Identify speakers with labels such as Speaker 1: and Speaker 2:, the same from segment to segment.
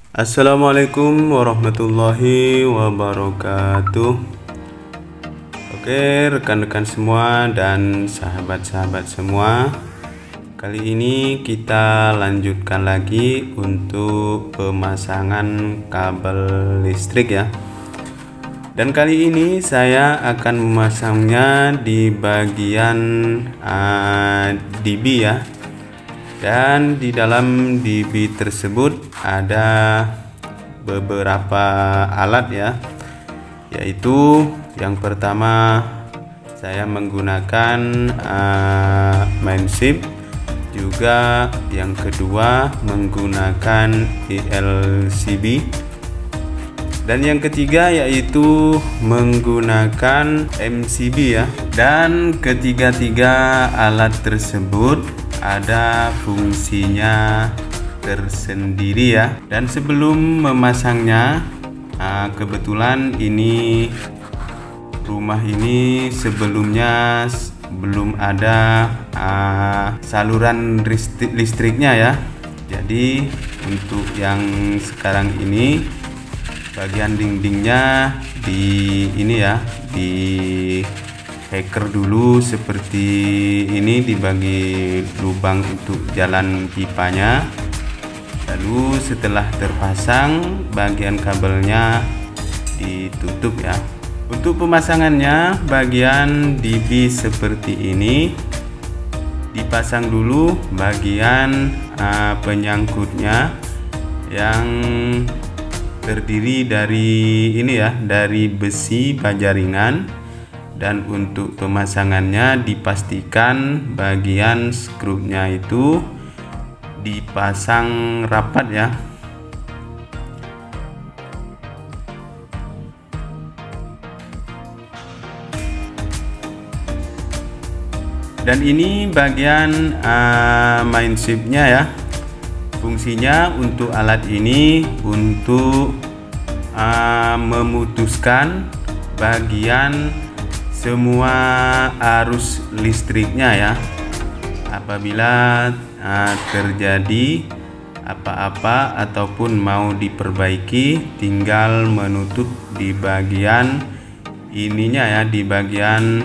Speaker 1: Assalamualaikum warahmatullahi wabarakatuh. Oke, rekan-rekan semua dan sahabat-sahabat semua, kali ini kita lanjutkan lagi untuk pemasangan kabel listrik ya. Dan kali ini saya akan memasangnya di bagian DB ya. Dan di dalam DB tersebut ada beberapa alat ya, yaitu yang pertama saya menggunakan main chip, juga yang kedua menggunakan ELCB, dan yang ketiga yaitu menggunakan MCB ya. Dan ketiga-tiga alat tersebut ada fungsinya tersendiri ya. Dan sebelum memasangnya, kebetulan ini rumah ini sebelumnya belum ada saluran listriknya ya. Jadi untuk yang sekarang ini bagian dindingnya di ini ya, di hacker dulu seperti ini, dibagi lubang untuk jalan pipanya. Lalu setelah terpasang, bagian kabelnya ditutup ya. Untuk pemasangannya, bagian DB seperti ini dipasang dulu bagian penyangkutnya yang terdiri dari ini ya, dari besi baja ringan. Dan untuk pemasangannya dipastikan bagian skrupnya itu dipasang rapat ya. Dan ini bagian main chipnya ya. Fungsinya untuk alat ini untuk memutuskan bagian semua arus listriknya ya. Apabila terjadi apa-apa ataupun mau diperbaiki, tinggal menutup di bagian ininya ya, di bagian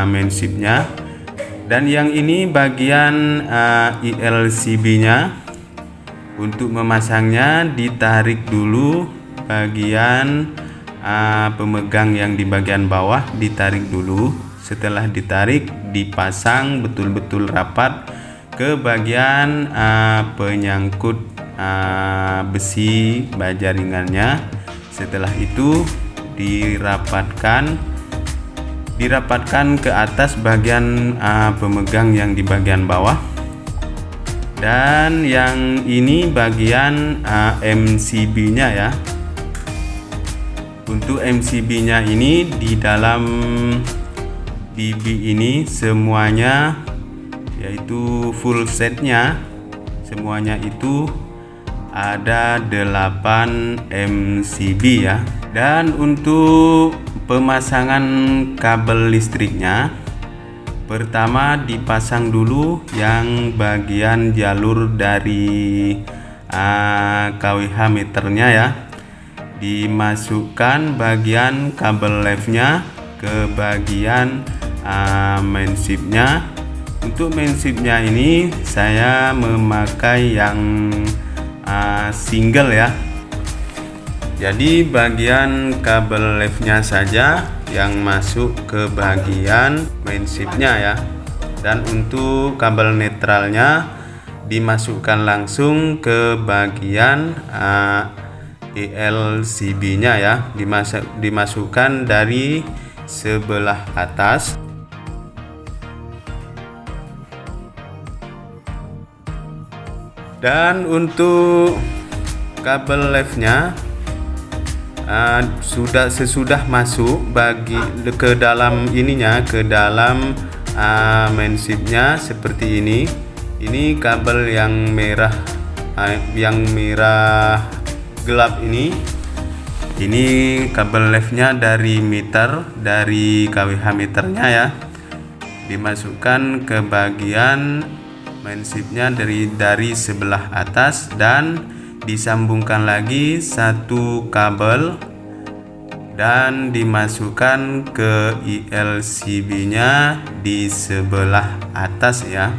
Speaker 1: main chipnya. Dan yang ini bagian ELCB nya. Untuk memasangnya ditarik dulu bagian pemegang yang di bagian bawah, ditarik dulu. Setelah ditarik, dipasang betul-betul rapat ke bagian penyangkut besi baja ringannya. Setelah itu dirapatkan ke atas bagian pemegang yang di bagian bawah. Dan yang ini bagian MCB nya ya. Untuk MCB nya ini di dalam DB ini semuanya, yaitu full setnya, semuanya itu ada 8 MCB ya. Dan untuk pemasangan kabel listriknya, pertama dipasang dulu yang bagian jalur dari kWh meternya ya. Dimasukkan bagian kabel live-nya ke bagian main chip-nya. Untuk main chip-nya ini saya memakai yang single ya. Jadi bagian kabel live-nya saja yang masuk ke bagian main chip-nya ya. Dan untuk kabel netralnya dimasukkan langsung ke bagian ELCB nya ya, dimasukkan dari sebelah atas. Dan untuk kabel live nya sesudah masuk ke dalam ininya, ke dalam main chip nya seperti ini. Ini kabel yang merah gelap ini kabel live-nya dari meter, dari kWh meternya ya. Dimasukkan ke bagian main chip-nya dari sebelah atas, dan disambungkan lagi satu kabel dan dimasukkan ke ILCB-nya di sebelah atas ya.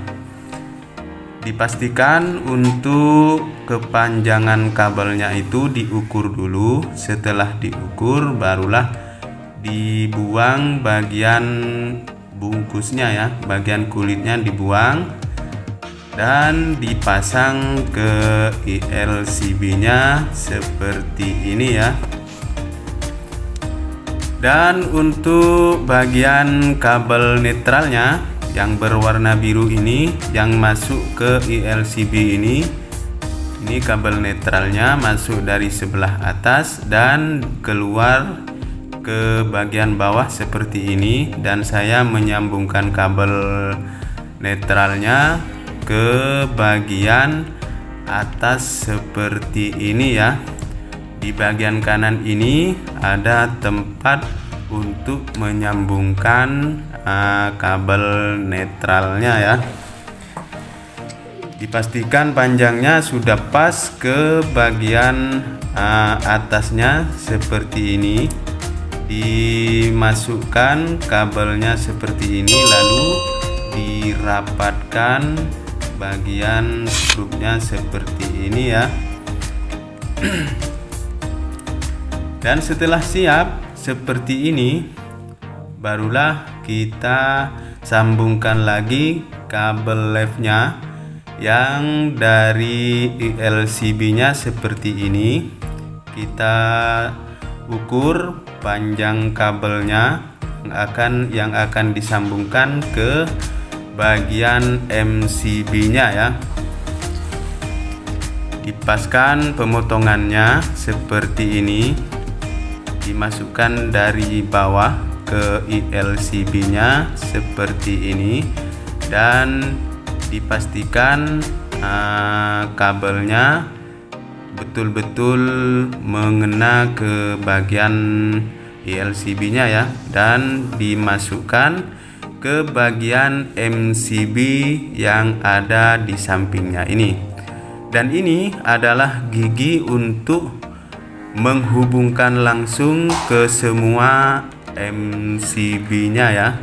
Speaker 1: Dipastikan untuk kepanjangan kabelnya itu diukur dulu. Setelah diukur barulah dibuang bagian bungkusnya ya, bagian kulitnya dibuang dan dipasang ke ILCB-nya seperti ini ya. Dan untuk bagian kabel netralnya yang berwarna biru ini yang masuk ke ILCB ini kabel netralnya masuk dari sebelah atas dan keluar ke bagian bawah seperti ini, dan saya menyambungkan kabel netralnya ke bagian atas seperti ini ya. Di bagian kanan ini ada tempat untuk menyambungkan kabel netralnya ya. Dipastikan panjangnya sudah pas ke bagian atasnya seperti ini. Dimasukkan kabelnya seperti ini, lalu dirapatkan bagian skrupnya seperti ini ya. Dan setelah siap seperti ini, barulah kita sambungkan lagi kabel left-nya yang dari ILCB-nya seperti ini. Kita ukur panjang kabelnya yang akan disambungkan ke bagian MCB-nya ya. Dipaskan pemotongannya seperti ini, dimasukkan dari bawah ke ILCB-nya seperti ini, dan dipastikan kabelnya betul-betul mengena ke bagian ILCB-nya ya, dan dimasukkan ke bagian MCB yang ada di sampingnya ini. Dan ini adalah gigi untuk menghubungkan langsung ke semua MCB-nya ya.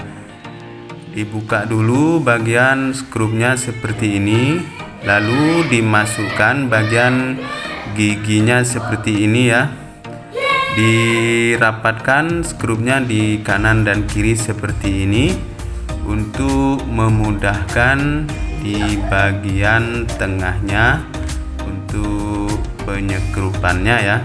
Speaker 1: Dibuka dulu bagian skrupnya seperti ini, lalu dimasukkan bagian giginya seperti ini ya. Dirapatkan skrupnya di kanan dan kiri seperti ini untuk memudahkan di bagian tengahnya untuk penyekrupannya ya.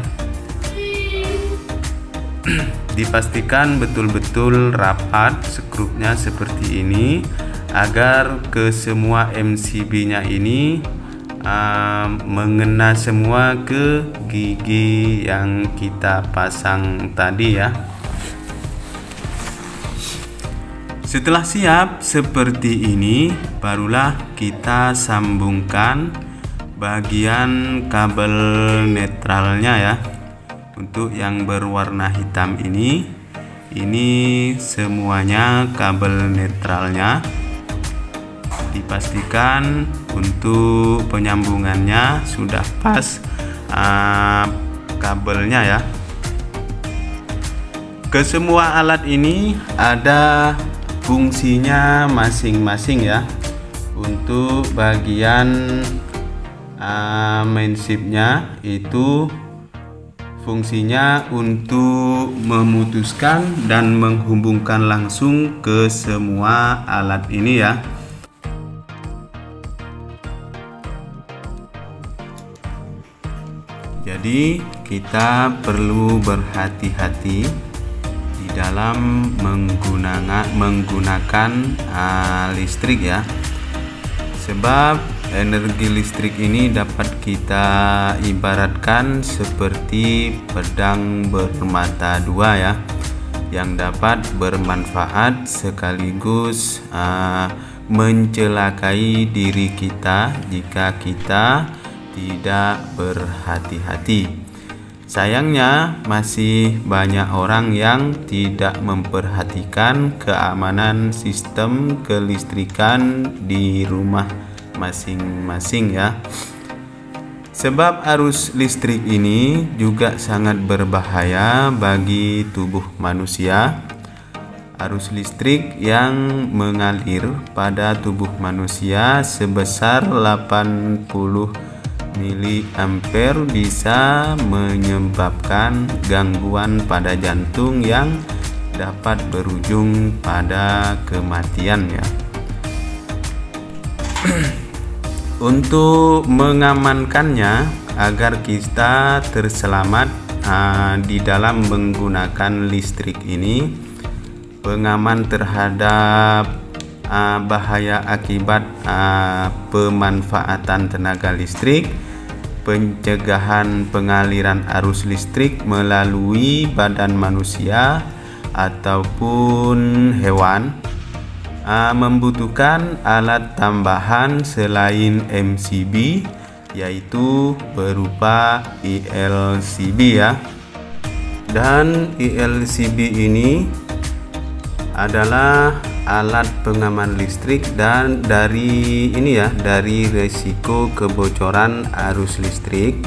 Speaker 1: Dipastikan betul-betul rapat skrupnya seperti ini agar ke semua MCB-nya ini mengena semua ke gigi yang kita pasang tadi ya. Setelah siap seperti ini, barulah kita sambungkan bagian kabel netralnya ya. Untuk yang berwarna hitam ini semuanya kabel netralnya. Dipastikan untuk penyambungannya sudah pas kabelnya ya. Ke semua alat ini ada fungsinya masing-masing ya. Untuk bagian main chipnya itu fungsinya untuk memutuskan dan menghubungkan langsung ke semua alat ini ya. Jadi kita perlu berhati-hati di dalam menggunakan listrik ya. Sebab energi listrik ini dapat kita ibaratkan seperti pedang bermata dua ya, yang dapat bermanfaat sekaligus mencelakai diri kita jika kita tidak berhati-hati. Sayangnya masih banyak orang yang tidak memperhatikan keamanan sistem kelistrikan di rumah masing-masing ya. Sebab arus listrik ini juga sangat berbahaya bagi tubuh manusia. Arus listrik yang mengalir pada tubuh manusia sebesar 80 mA bisa menyebabkan gangguan pada jantung yang dapat berujung pada kematian ya. Untuk mengamankannya agar kita terselamat di dalam menggunakan listrik ini, pengaman terhadap bahaya akibat pemanfaatan tenaga listrik, pencegahan pengaliran arus listrik melalui badan manusia ataupun hewan, membutuhkan alat tambahan selain MCB, yaitu berupa ELCB ya. Dan ELCB ini adalah alat pengaman listrik dan dari resiko kebocoran arus listrik.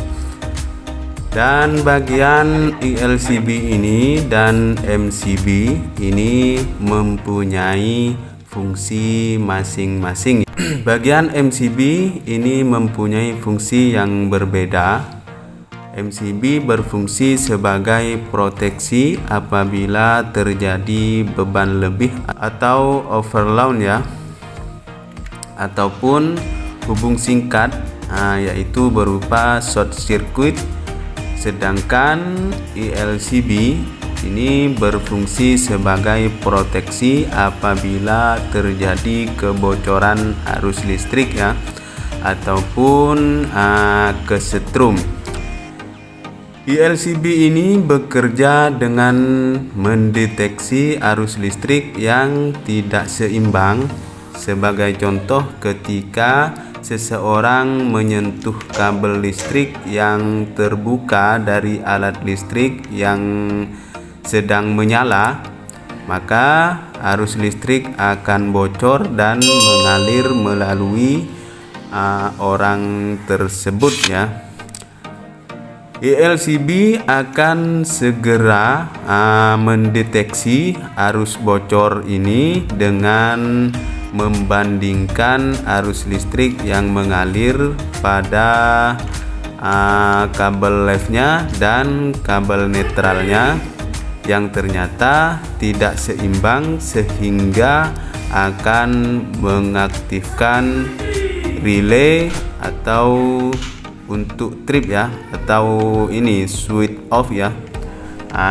Speaker 1: Dan bagian ELCB ini dan MCB ini mempunyai fungsi masing-masing. Bagian MCB ini mempunyai fungsi yang berbeda. MCB berfungsi sebagai proteksi apabila terjadi beban lebih atau overload ya, ataupun hubung singkat yaitu berupa short circuit. Sedangkan ELCB ini berfungsi sebagai proteksi apabila terjadi kebocoran arus listrik ya, ataupun kesetrum. ELCB ini bekerja dengan mendeteksi arus listrik yang tidak seimbang. Sebagai contoh, ketika seseorang menyentuh kabel listrik yang terbuka dari alat listrik yang sedang menyala, maka arus listrik akan bocor dan mengalir melalui orang tersebut ya. ELCB akan segera mendeteksi arus bocor ini dengan membandingkan arus listrik yang mengalir pada kabel live-nya dan kabel netralnya yang ternyata tidak seimbang, sehingga akan mengaktifkan relay atau untuk trip ya, atau ini switch off ya.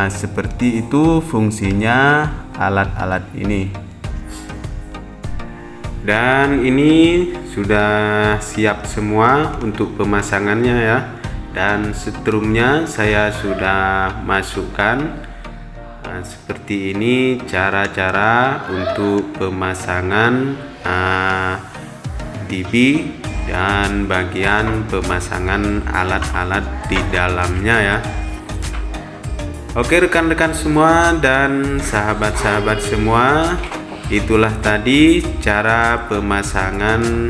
Speaker 1: Seperti itu fungsinya alat-alat ini. Dan ini sudah siap semua untuk pemasangannya ya. Dan setrumnya saya sudah masukkan. Seperti ini cara-cara untuk pemasangan DB dan bagian pemasangan alat-alat di dalamnya ya. Oke rekan-rekan semua dan sahabat-sahabat semua, itulah tadi cara pemasangan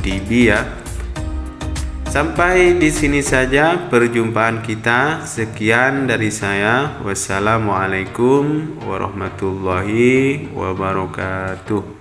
Speaker 1: DB ya. Sampai di sini saja perjumpaan kita. Sekian dari saya. Wassalamualaikum warahmatullahi wabarakatuh.